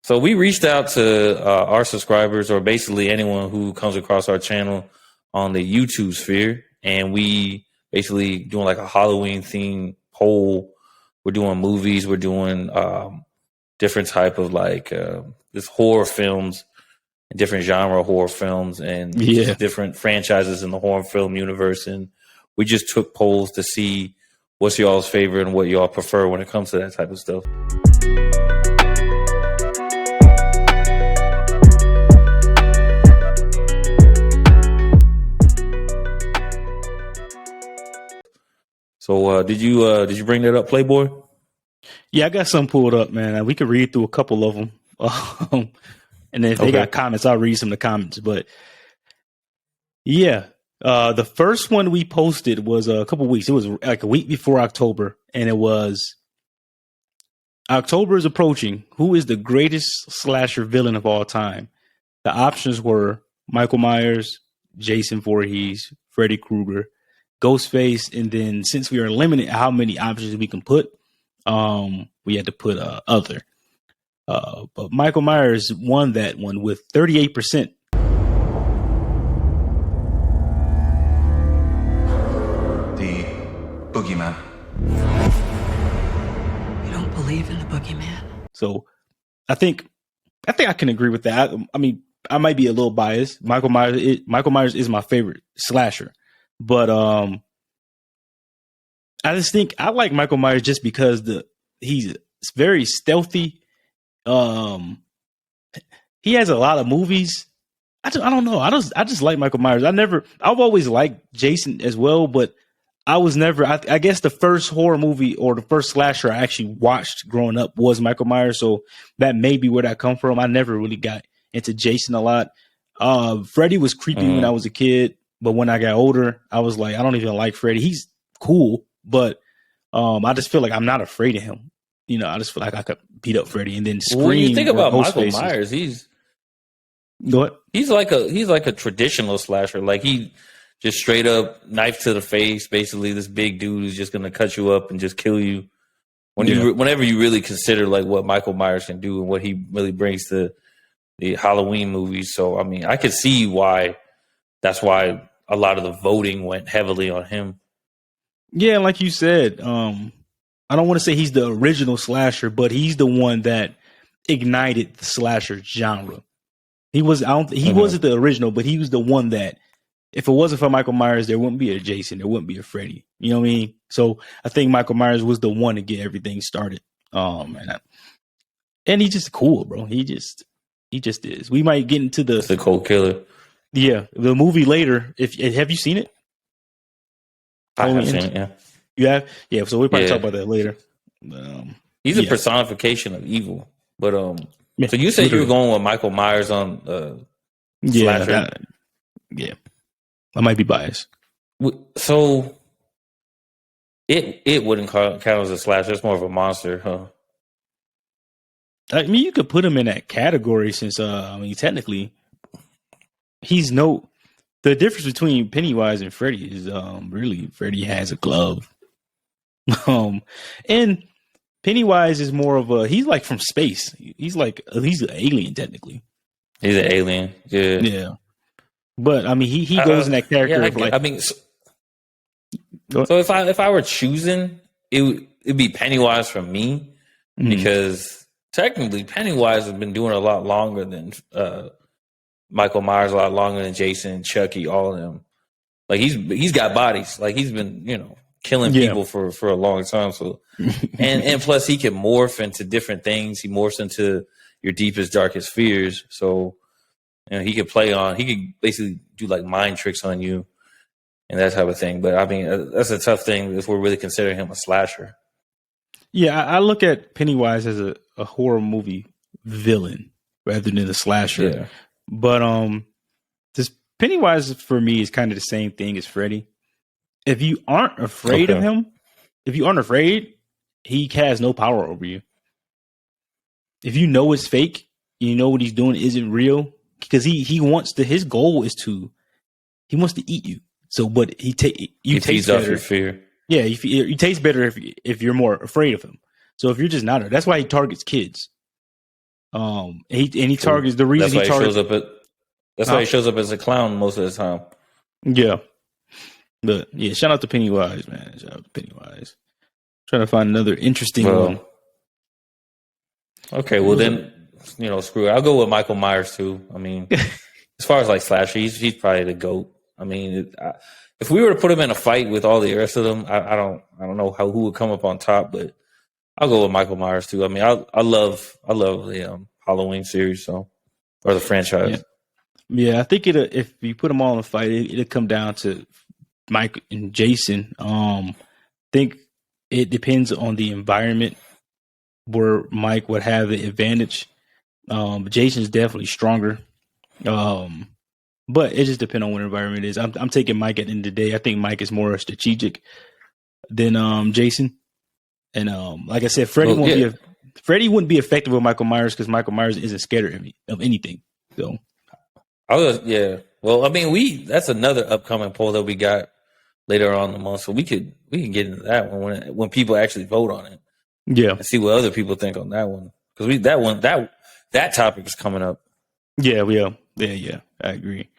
So we reached out to our subscribers, or basically anyone who comes across our channel on the YouTube sphere, and we basically doing like a Halloween theme poll. We're doing movies. We're doing different type of like this horror films, different genre horror films, and Yeah. different franchises in the horror film universe. And we just took polls to see what's y'all's favorite and what y'all prefer when it comes to that type of stuff. So did you bring that up, Playboy? Yeah, I got some pulled up, man. We could read through a couple of them. And then if they got comments, I'll read some of the comments. But yeah, the first one we posted was a couple weeks. It was like a week before October. And it was October is approaching. Who is the greatest slasher villain of all time? The options were Michael Myers, Jason Voorhees, Freddy Krueger, Ghostface, and then since we are limited how many options we can put, we had to put other. But Michael Myers won that one with 38%. The boogeyman. You don't believe in the boogeyman? So I think I can agree with that. I mean, I might be a little biased. Michael Myers is my favorite slasher. But I just think I like Michael Myers just because he's very stealthy. He has a lot of movies. I don't know. I just like Michael Myers. I've always liked Jason as well, but I was never. I guess the first horror movie or the first slasher I actually watched growing up was Michael Myers, so that may be where that come from. I never really got into Jason a lot. Freddy was creepy when I was a kid. But when I got older, I was like, I don't even like Freddy. He's cool, but I just feel like I'm not afraid of him. You know, I just feel like I could beat up Freddy and then scream. When you think about Michael Faces. Myers, he's like a traditional slasher. Like he just straight up knife to the face. Basically, this big dude who's just gonna cut you up and just kill you. Whenever you really consider like what Michael Myers can do and what he really brings to the Halloween movies, so I mean, I could see why. That's why a lot of the voting went heavily on him. Yeah, like you said, I don't want to say he's the original slasher, but he's the one that ignited the slasher genre. He wasn't the original, but he was the one that, if it wasn't for Michael Myers, there wouldn't be a Jason, there wouldn't be a Freddy. You know what I mean? So I think Michael Myers was the one to get everything started. And he's just cool, bro. He just is. We might get into the cold killer. Yeah, the movie later. Have you seen it? I have seen it. Yeah, you have. Yeah, so we'll probably talk about that later. He's a personification of evil. But so you said you were going with Michael Myers on slasher. Yeah, I might be biased. So it wouldn't count as a slasher. It's more of a monster, huh? I mean, you could put him in that category since technically. The difference between Pennywise and Freddy is really Freddy has a glove. And Pennywise is more of he's like from space. He's an alien technically. He's an alien. Yeah. Yeah. But I mean he goes in that character so if I were choosing, it'd be Pennywise for me because technically Pennywise has been doing a lot longer than Michael Myers, a lot longer than Jason, Chucky, all of them. Like he's got bodies. Like he's been, killing people for a long time. So and plus he can morph into different things. He morphs into your deepest, darkest fears. So he could basically do like mind tricks on you and that type of thing. But I mean that's a tough thing if we're really considering him a slasher. Yeah, I look at Pennywise as a horror movie villain rather than a slasher. Yeah. But this Pennywise for me is kind of the same thing as Freddy. If you aren't afraid of him, he has no power over you. If you know it's fake, you know what he's doing isn't real, because his goal is he wants to eat you. So, but he taste off your fear. Yeah, you taste better if you're more afraid of him. So if you're just not, that's why he targets kids. He targets the reason that's why he targets. That's why he shows up as a clown most of the time. Yeah, but yeah, shout out to Pennywise, man. Shout out to Pennywise. Trying to find another interesting one. Okay, well then, screw it. I'll go with Michael Myers too. I mean, as far as like slasher, he's probably the GOAT. I mean, if we were to put him in a fight with all the rest of them, I don't know who would come up on top, but I'll go with Michael Myers too. I mean, I love the Halloween series, or the franchise. Yeah, I think if you put them all in a fight, it'll come down to Mike and Jason. I think it depends on the environment where Mike would have the advantage. Jason's definitely stronger. But it just depends on what environment it is. I'm taking Mike at the end of the day. I think Mike is more strategic than Jason. And like I said, Freddy wouldn't be effective with Michael Myers because Michael Myers isn't scared of anything. So well, I mean, that's another upcoming poll that we got later on in the month, so we can get into that one when people actually vote on it. Yeah, and see what other people think on that one, because that topic is coming up. Yeah. I agree.